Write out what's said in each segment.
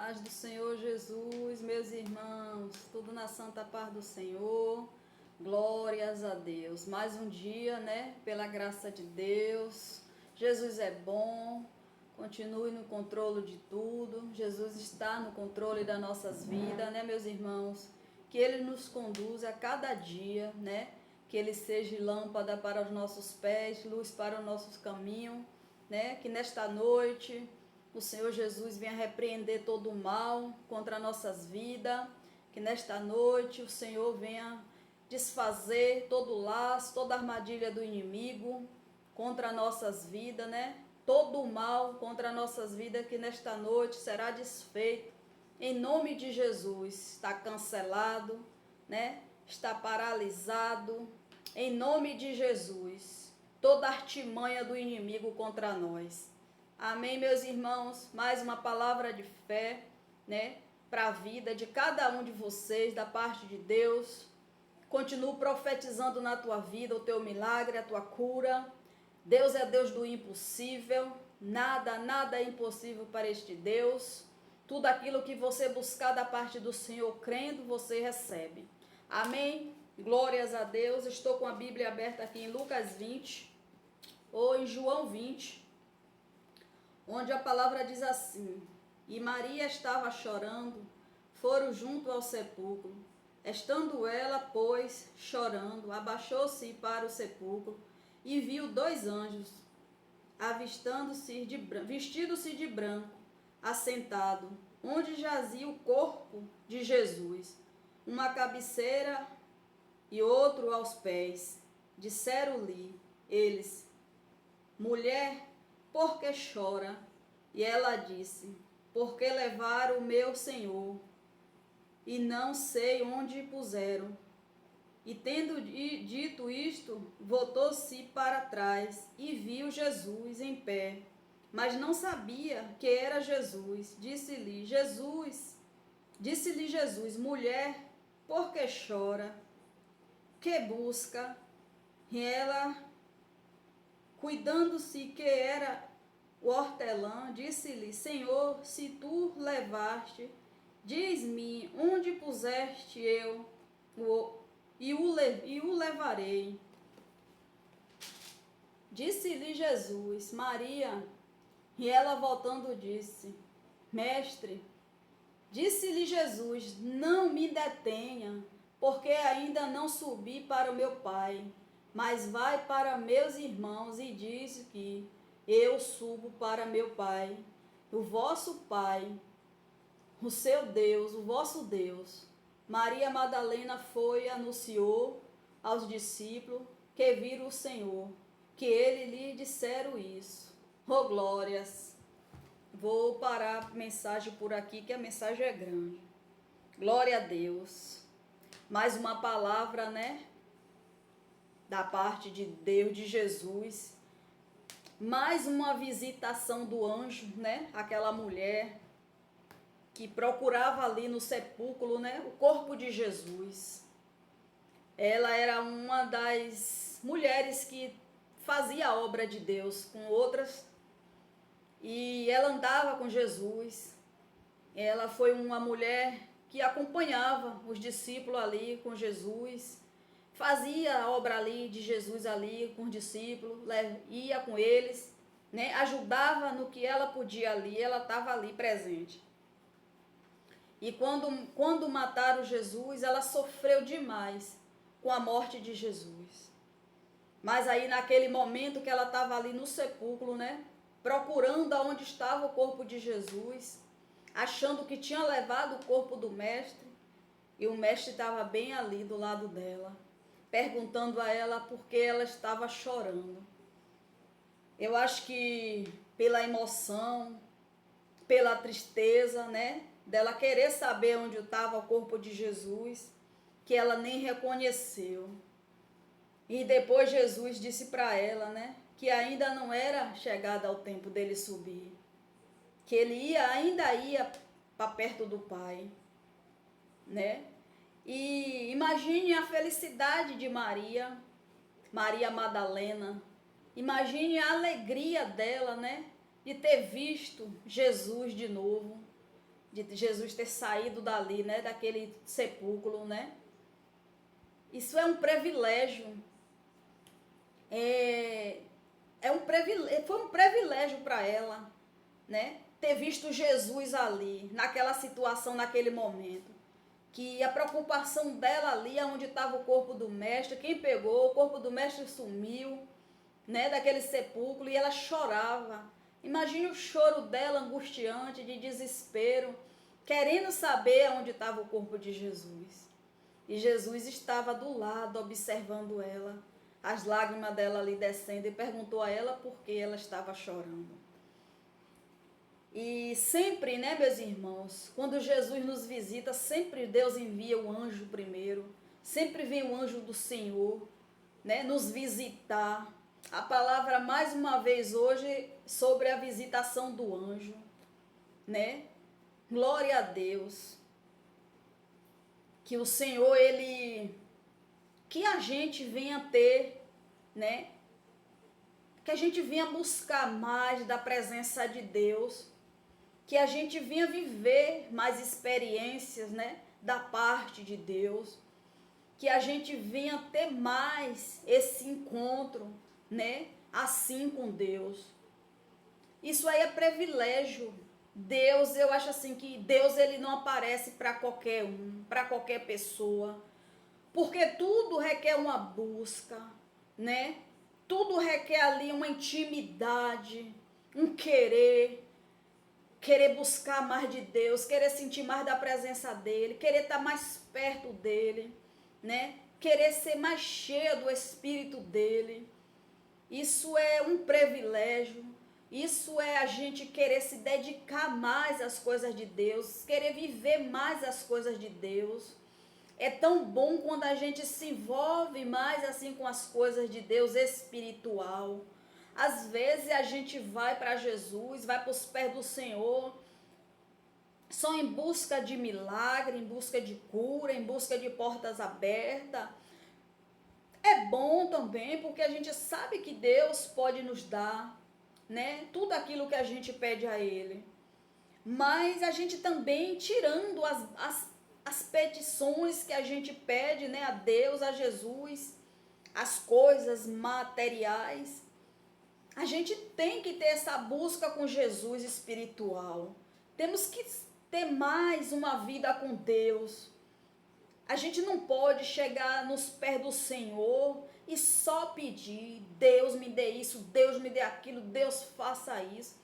Paz do Senhor Jesus, meus irmãos, tudo na santa paz do Senhor, glórias a Deus. Mais um dia, né, pela graça de Deus, Jesus é bom, continue no controle de tudo, Jesus está no controle das nossas vidas, né, meus irmãos, que Ele nos conduza a cada dia, né, que Ele seja lâmpada para os nossos pés, luz para os nossos caminhos, né, que nesta noite o Senhor Jesus venha repreender todo o mal contra nossas vidas, que nesta noite o Senhor venha desfazer todo o laço, toda a armadilha do inimigo contra nossas vidas, né? Todo o mal contra nossas vidas que nesta noite será desfeito. Em nome de Jesus, está cancelado, né? Está paralisado. Em nome de Jesus, toda artimanha do inimigo contra nós. Amém, meus irmãos? Mais uma palavra de fé, né? Para a vida de cada um de vocês, da parte de Deus. Continuo profetizando na tua vida o teu milagre, a tua cura. Deus é Deus do impossível. Nada é impossível para este Deus. Tudo aquilo que você buscar da parte do Senhor, crendo, você recebe. Amém? Glórias a Deus. Estou com a Bíblia aberta aqui em Lucas 20 ou em João 20. Onde a palavra diz assim: E Maria estava chorando, foram junto ao sepulcro. Estando ela, pois, chorando, abaixou-se para o sepulcro e viu dois anjos, vestidos-se de branco, assentado, onde jazia o corpo de Jesus, uma à cabeceira e outro aos pés. Disseram-lhe eles: Mulher, por que chora? E ela disse: Porque levaram o meu Senhor, e não sei onde puseram. E tendo dito isto, voltou-se para trás e viu Jesus em pé, mas não sabia que era Jesus. Disse-lhe Jesus, mulher, por que chora? Que busca? E ela, cuidando-se que era o hortelã, disse-lhe: Senhor, se tu levaste, diz-me onde puseste eu e o levarei. Disse-lhe Jesus: Maria. E ela voltando disse: Mestre. Disse-lhe Jesus: Não me detenha, porque ainda não subi para o meu Pai, mas vai para meus irmãos e diz que eu subo para meu Pai, o vosso Pai, o seu Deus, o vosso Deus. Maria Madalena foi e anunciou aos discípulos que viram o Senhor, que ele lhe disseram isso. Oh, glórias! Vou parar a mensagem por aqui, que a mensagem é grande. Glória a Deus. Mais uma palavra, né? Da parte de Deus, de Jesus. Mais uma visitação do anjo, né? Aquela mulher que procurava ali no sepulcro, né? O corpo de Jesus. Ela era uma das mulheres que fazia a obra de Deus com outras. E ela andava com Jesus. Ela foi uma mulher que acompanhava os discípulos ali com Jesus. Fazia a obra ali de Jesus ali com os discípulos, ia com eles, né? Ajudava no que ela podia ali, ela estava ali presente. E quando mataram Jesus, ela sofreu demais com a morte de Jesus. Mas aí naquele momento que ela estava ali no sepulcro, né? Procurando aonde estava o corpo de Jesus, achando que tinha levado o corpo do mestre, e o mestre estava bem ali do lado dela, perguntando a ela por que ela estava chorando. Eu acho que pela emoção, pela tristeza, né, dela querer saber onde estava o corpo de Jesus, que ela nem reconheceu. E depois Jesus disse para ela, né, que ainda não era chegada ao tempo dele subir, que ele ainda ia para perto do Pai, né? E imagine a felicidade de Maria Madalena. Imagine a alegria dela, né? De ter visto Jesus de novo. de Jesus ter saído dali, né, daquele sepulcro, né? Isso é um privilégio. Foi um privilégio para ela, né? Ter visto Jesus ali, naquela situação, naquele momento. Que a preocupação dela ali, onde estava o corpo do mestre, quem pegou, o corpo do mestre sumiu, né, daquele sepulcro, e ela chorava. Imagine o choro dela, angustiante, de desespero, querendo saber onde estava o corpo de Jesus. E Jesus estava do lado, observando ela, as lágrimas dela ali descendo, e perguntou a ela por que ela estava chorando. E sempre, né, meus irmãos, quando Jesus nos visita, sempre Deus envia o anjo primeiro, sempre vem o anjo do Senhor, né, nos visitar. A palavra mais uma vez hoje sobre a visitação do anjo, né? Glória a Deus. Que o Senhor, que a gente venha ter, né? Que a gente venha buscar mais da presença de Deus, que a gente venha viver mais experiências, né, da parte de Deus, que a gente venha ter mais esse encontro, né, assim com Deus. Isso aí é privilégio. Deus, eu acho assim que Deus, ele não aparece para qualquer um, para qualquer pessoa, porque tudo requer uma busca, né? Tudo requer ali uma intimidade, um querer buscar mais de Deus, querer sentir mais da presença dele, querer estar mais perto dele, né? Querer ser mais cheio do Espírito dele. Isso é um privilégio. Isso é a gente querer se dedicar mais às coisas de Deus, querer viver mais as coisas de Deus. É tão bom quando a gente se envolve mais assim com as coisas de Deus espiritual. Às vezes a gente vai para Jesus, vai para os pés do Senhor, só em busca de milagre, em busca de cura, em busca de portas abertas. É bom também, porque a gente sabe que Deus pode nos dar, né, tudo aquilo que a gente pede a Ele. Mas a gente também, tirando as petições que a gente pede, né, a Deus, a Jesus, as coisas materiais, a gente tem que ter essa busca com Jesus espiritual. Temos que ter mais uma vida com Deus. A gente não pode chegar nos pés do Senhor e só pedir: Deus me dê isso, Deus me dê aquilo, Deus faça isso.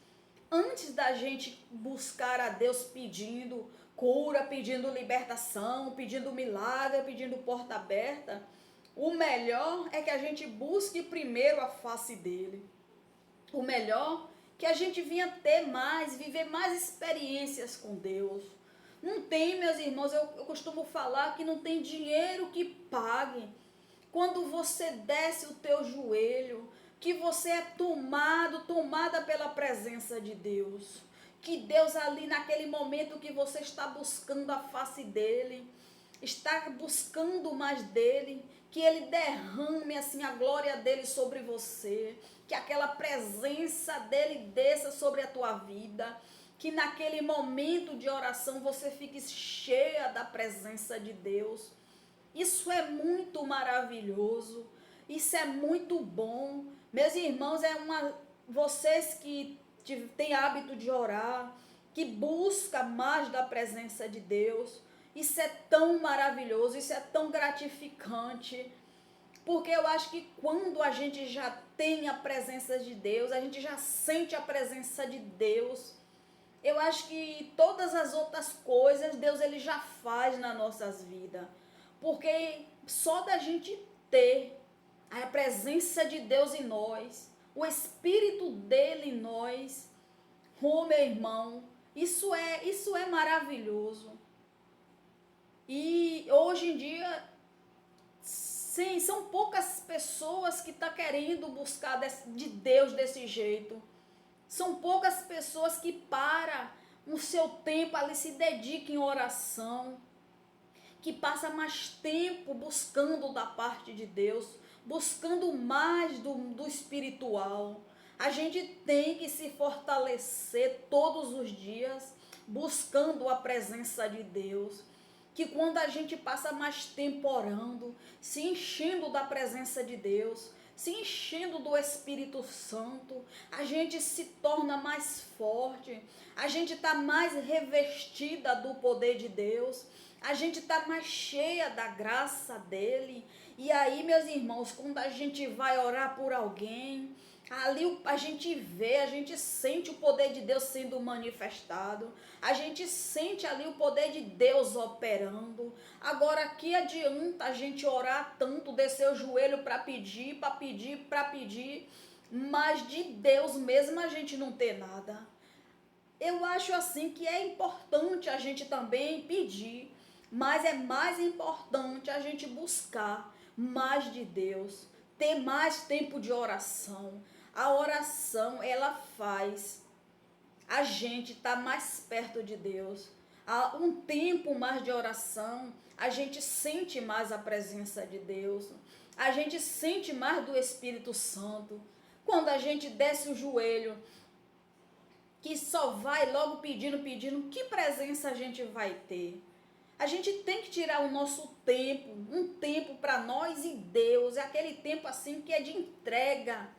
Antes da gente buscar a Deus pedindo cura, pedindo libertação, pedindo milagre, pedindo porta aberta, o melhor é que a gente busque primeiro a face dele. O melhor é que a gente venha ter mais, viver mais experiências com Deus. Não tem, meus irmãos, eu costumo falar que não tem dinheiro que pague quando você desce o teu joelho, que você é tomada pela presença de Deus. Que Deus ali naquele momento que você está buscando a face dele, está buscando mais dele, que ele derrame assim a glória dele sobre você, que aquela presença dele desça sobre a tua vida, que naquele momento de oração você fique cheia da presença de Deus. Isso é muito maravilhoso, isso é muito bom. Meus irmãos, vocês que têm hábito de orar, que busca mais da presença de Deus, isso é tão maravilhoso, isso é tão gratificante, porque eu acho que quando a gente já tem a presença de Deus, a gente já sente a presença de Deus, eu acho que todas as outras coisas Deus ele já faz nas nossas vidas, porque só da gente ter a presença de Deus em nós, o Espírito dele em nós, oh meu irmão, isso é maravilhoso. E hoje em dia, sim, são poucas pessoas que estão querendo buscar de Deus desse jeito. São poucas pessoas que param o seu tempo ali, se dedicam em oração, que passa mais tempo buscando da parte de Deus, buscando mais do espiritual. A gente tem que se fortalecer todos os dias, buscando a presença de Deus. Que quando a gente passa mais tempo orando, se enchendo da presença de Deus, se enchendo do Espírito Santo, a gente se torna mais forte, a gente está mais revestida do poder de Deus, a gente está mais cheia da graça dele. E aí, meus irmãos, quando a gente vai orar por alguém, ali a gente vê, a gente sente o poder de Deus sendo manifestado, a gente sente ali o poder de Deus operando. Agora, que adianta a gente orar tanto, descer o joelho para pedir, mas de Deus mesmo a gente não ter nada? Eu acho assim que é importante a gente também pedir, mas é mais importante a gente buscar mais de Deus, ter mais tempo de oração. A oração, ela faz a gente estar mais perto de Deus. Há um tempo mais de oração, a gente sente mais a presença de Deus, a gente sente mais do Espírito Santo. Quando a gente desce o joelho, que só vai logo pedindo, que presença a gente vai ter? A gente tem que tirar o nosso tempo, um tempo para nós e Deus, é aquele tempo assim que é de entrega,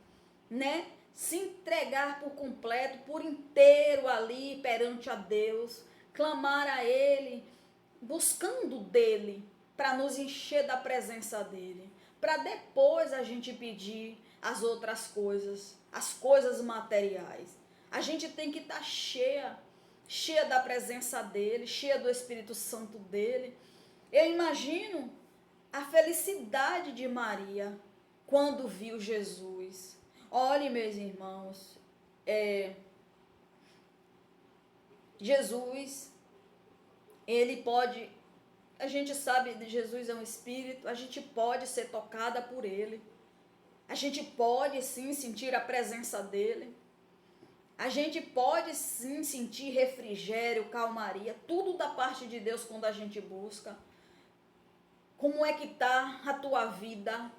né? Se entregar por completo, por inteiro ali perante a Deus, clamar a Ele, buscando dEle, para nos encher da presença dEle, para depois a gente pedir as outras coisas, as coisas materiais. A gente tem que estar cheia da presença dEle, cheia do Espírito Santo dEle. Eu imagino a felicidade de Maria quando viu Jesus. Olhe, meus irmãos, Jesus, ele pode, a gente sabe que Jesus é um Espírito, a gente pode ser tocada por ele, a gente pode sim sentir a presença dele, a gente pode sim sentir refrigério, calmaria, tudo da parte de Deus quando a gente busca. Como é que está a tua vida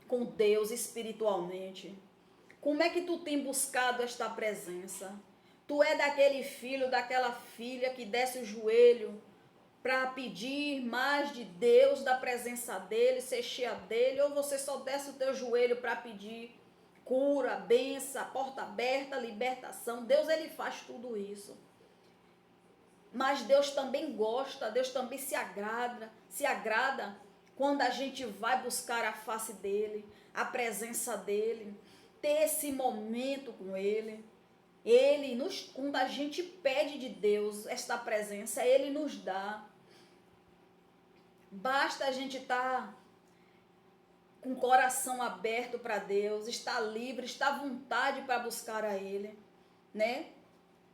com Deus espiritualmente? Como é que tu tem buscado esta presença? Tu é daquele filho, daquela filha que desce o joelho para pedir mais de Deus, da presença dele, ser cheia dele, ou você só desce o teu joelho para pedir cura, bênção, porta aberta, libertação? Deus, ele faz tudo isso. Mas Deus também gosta, Deus também se agrada quando a gente vai buscar a face dele, a presença dele, ter esse momento com ele. Quando a gente pede de Deus esta presença, ele nos dá. Basta a gente estar com o coração aberto para Deus, estar livre, estar à vontade para buscar a ele, né?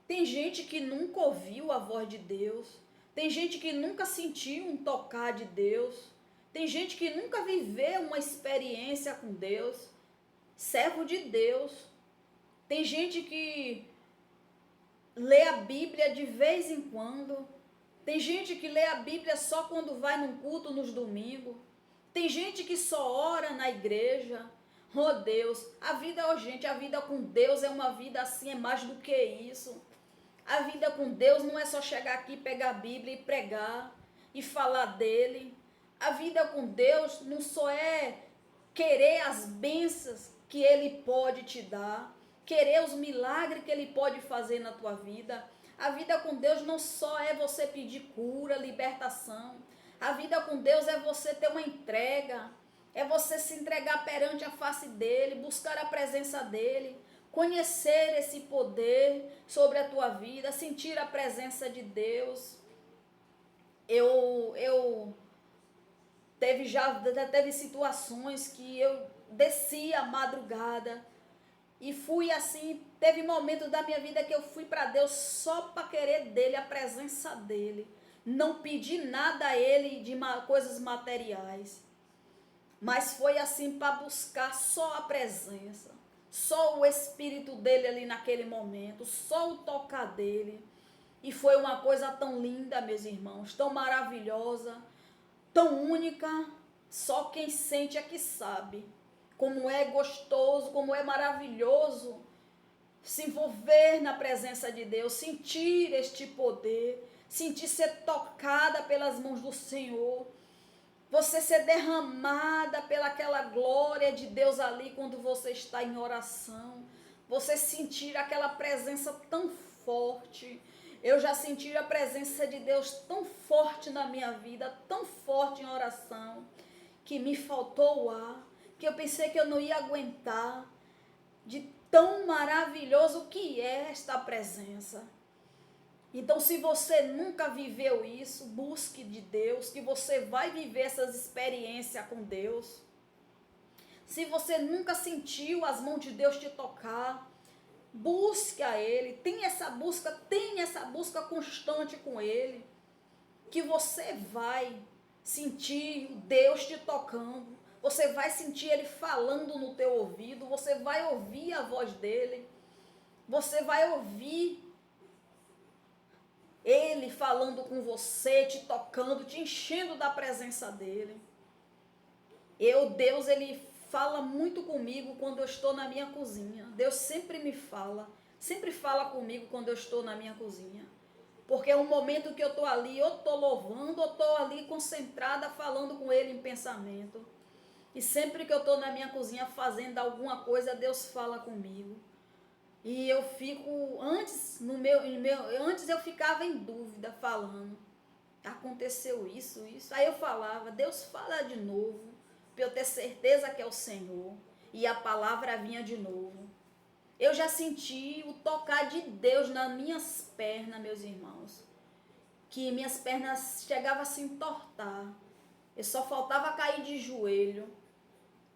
Tem gente que nunca ouviu a voz de Deus, tem gente que nunca sentiu um tocar de Deus, tem gente que nunca viveu uma experiência com Deus, servo de Deus. Tem gente que lê a Bíblia de vez em quando, tem gente que lê a Bíblia só quando vai num culto nos domingos, tem gente que só ora na igreja. Oh Deus, a vida, gente, a vida com Deus é uma vida assim, é mais do que isso. A vida com Deus não é só chegar aqui, pegar a Bíblia e pregar e falar dele. A vida com Deus não só é querer as bênçãos que ele pode te dar, querer os milagres que ele pode fazer na tua vida. A vida com Deus não só é você pedir cura, libertação. A vida com Deus é você ter uma entrega, é você se entregar perante a face dele, buscar a presença dele, conhecer esse poder sobre a tua vida, sentir a presença de Deus. Teve situações que eu desci a madrugada e fui assim, teve momentos da minha vida que eu fui para Deus só para querer dele, a presença dele. Não pedi nada a ele de coisas materiais, mas foi assim para buscar só a presença, só o Espírito dele ali naquele momento, só o tocar dele. E foi uma coisa tão linda, meus irmãos, tão maravilhosa, tão única. Só quem sente é que sabe como é gostoso, como é maravilhoso se envolver na presença de Deus, sentir este poder, sentir ser tocada pelas mãos do Senhor, você ser derramada pelaquela glória de Deus ali quando você está em oração, você sentir aquela presença tão forte. Eu já senti a presença de Deus tão forte na minha vida, tão forte em oração, que me faltou o ar, que eu pensei que eu não ia aguentar, de tão maravilhoso que é esta presença. Então, se você nunca viveu isso, busque de Deus, que você vai viver essas experiências com Deus. Se você nunca sentiu as mãos de Deus te tocar, busque a Ele, tenha essa busca constante com Ele, que você vai sentir Deus te tocando, você vai sentir Ele falando no teu ouvido, você vai ouvir a voz dEle, você vai ouvir Ele falando com você, te tocando, te enchendo da presença dEle. Deus, Ele fala muito comigo quando eu estou na minha cozinha. Deus sempre me fala, sempre fala comigo quando eu estou na minha cozinha. Porque é um momento que eu estou ali, eu estou louvando, eu estou ali concentrada, falando com Ele em pensamento. E sempre que eu estou na minha cozinha fazendo alguma coisa, Deus fala comigo. E eu fico, antes eu ficava em dúvida, falando, aconteceu isso. Aí eu falava, Deus fala de novo, para eu ter certeza que é o Senhor. E a palavra vinha de novo. Eu já senti o tocar de Deus nas minhas pernas, meus irmãos. Que minhas pernas chegavam a se entortar. Eu só faltava cair de joelho.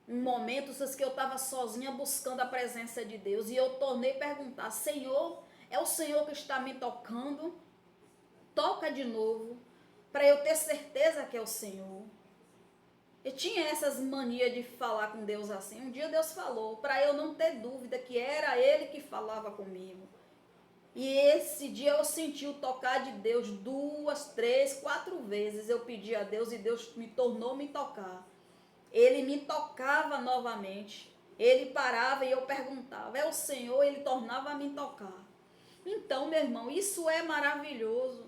Em momentos que eu estava sozinha buscando a presença de Deus. E eu tornei a perguntar, Senhor, é o Senhor que está me tocando? Toca de novo, para eu ter certeza que é o Senhor. Eu tinha essas manias de falar com Deus assim. Um dia Deus falou, para eu não ter dúvida que era Ele que falava comigo. E esse dia eu senti o tocar de Deus 2, 3, 4 vezes. Eu pedi a Deus e Deus me tornou me tocar. Ele me tocava novamente. Ele parava e eu perguntava, é o Senhor? Ele tornava a me tocar. Então, meu irmão, isso é maravilhoso.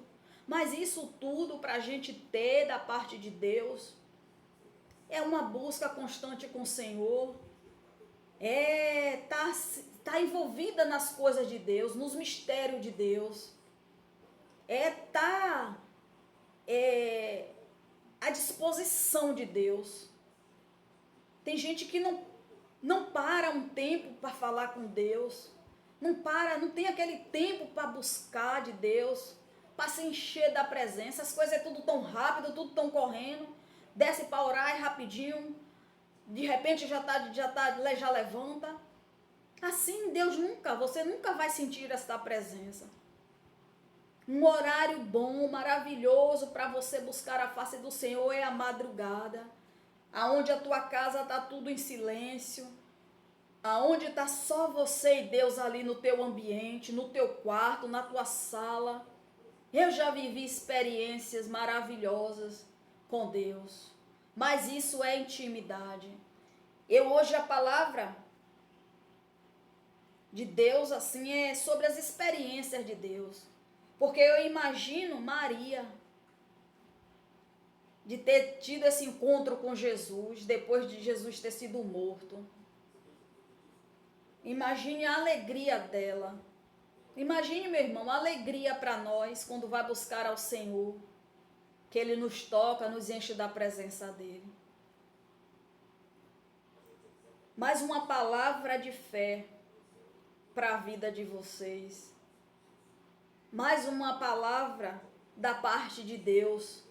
Mas isso tudo para a gente ter da parte de Deus é uma busca constante com o Senhor. Tá envolvida nas coisas de Deus, nos mistérios de Deus. À disposição de Deus. Tem gente que não para um tempo para falar com Deus. Não tem aquele tempo para buscar de Deus, para se encher da presença. As coisas é tudo tão rápido, tudo tão correndo. Desce para orar e rapidinho. De repente já levanta. Assim você nunca vai sentir esta presença. Um horário bom, maravilhoso para você buscar a face do Senhor é a madrugada. Aonde a tua casa está tudo em silêncio, aonde está só você e Deus ali no teu ambiente, no teu quarto, na tua sala. Eu já vivi experiências maravilhosas com Deus, mas isso é intimidade. Hoje a palavra de Deus assim é sobre as experiências de Deus, porque eu imagino Maria de ter tido esse encontro com Jesus, depois de Jesus ter sido morto. Imagine a alegria dela. Imagine, meu irmão, a alegria para nós quando vai buscar ao Senhor, que Ele nos toca, nos enche da presença dEle. Mais uma palavra de fé para a vida de vocês. Mais uma palavra da parte de Deus,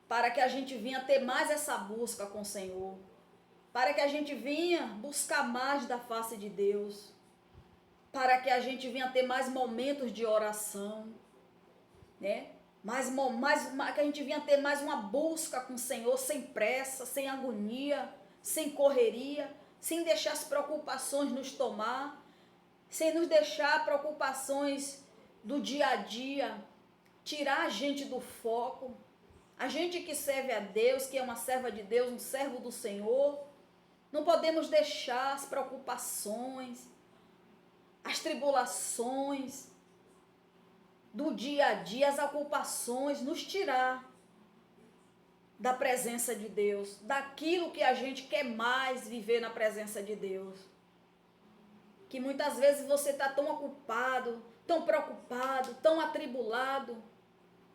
para que a gente venha ter mais essa busca com o Senhor, para que a gente venha buscar mais da face de Deus, para que a gente venha ter mais momentos de oração, né? Que a gente venha ter mais uma busca com o Senhor, sem pressa, sem agonia, sem correria, sem deixar as preocupações nos tomar, sem nos deixar preocupações do dia a dia, tirar a gente do foco. A gente que serve a Deus, que é uma serva de Deus, um servo do Senhor, não podemos deixar as preocupações, as tribulações do dia a dia, as ocupações, nos tirar da presença de Deus, daquilo que a gente quer mais viver na presença de Deus. Que muitas vezes você está tão ocupado, tão preocupado, tão atribulado,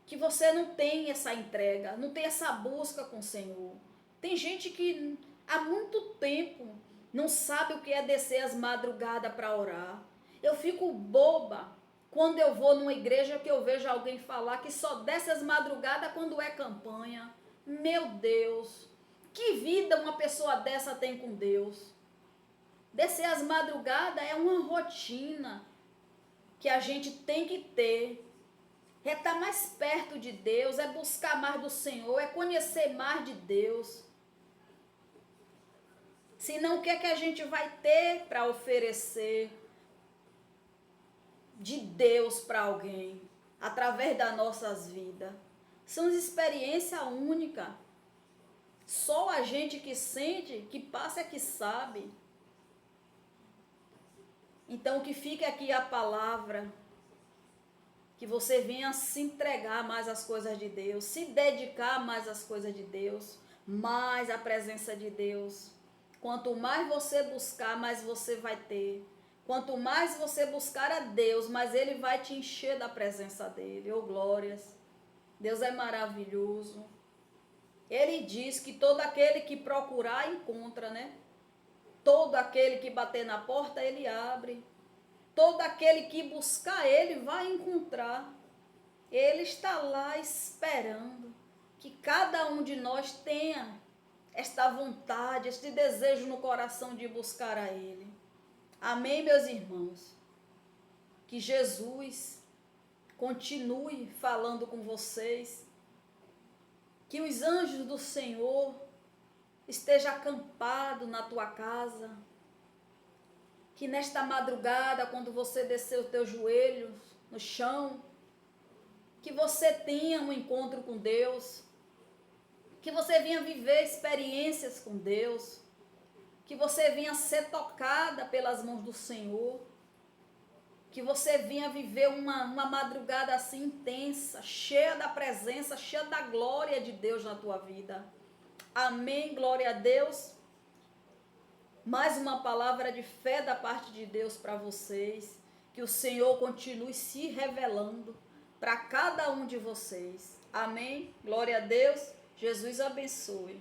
que você não tem essa entrega, não tem essa busca com o Senhor. Tem gente que há muito tempo não sabe o que é descer as madrugadas para orar. Eu fico boba quando eu vou numa igreja que eu vejo alguém falar que só desce as madrugadas quando é campanha. Meu Deus, que vida uma pessoa dessa tem com Deus? Descer as madrugadas é uma rotina que a gente tem que ter. É estar mais perto de Deus, é buscar mais do Senhor, é conhecer mais de Deus. Senão o que é que a gente vai ter para oferecer de Deus para alguém, através das nossas vidas? São experiências únicas. Só a gente que sente, que passa é que sabe. Então que fique aqui a palavra, que você venha se entregar mais às coisas de Deus, se dedicar mais às coisas de Deus, mais à presença de Deus. Quanto mais você buscar, mais você vai ter. Quanto mais você buscar a Deus, mais Ele vai te encher da presença dEle. Oh, glórias! Deus é maravilhoso. Ele diz que todo aquele que procurar, encontra, né? Todo aquele que bater na porta, Ele abre. Todo aquele que buscar Ele vai encontrar. Ele está lá esperando que cada um de nós tenha esta vontade, este desejo no coração de buscar a Ele. Amém, meus irmãos? Que Jesus continue falando com vocês. Que os anjos do Senhor estejam acampados na tua casa. Que nesta madrugada, quando você descer os teus joelhos no chão, que você tenha um encontro com Deus. Que você venha viver experiências com Deus. Que você venha ser tocada pelas mãos do Senhor. Que você venha viver uma madrugada assim intensa, cheia da presença, cheia da glória de Deus na tua vida. Amém, glória a Deus. Mais uma palavra de fé da parte de Deus para vocês. Que o Senhor continue se revelando para cada um de vocês. Amém, glória a Deus. Jesus abençoe.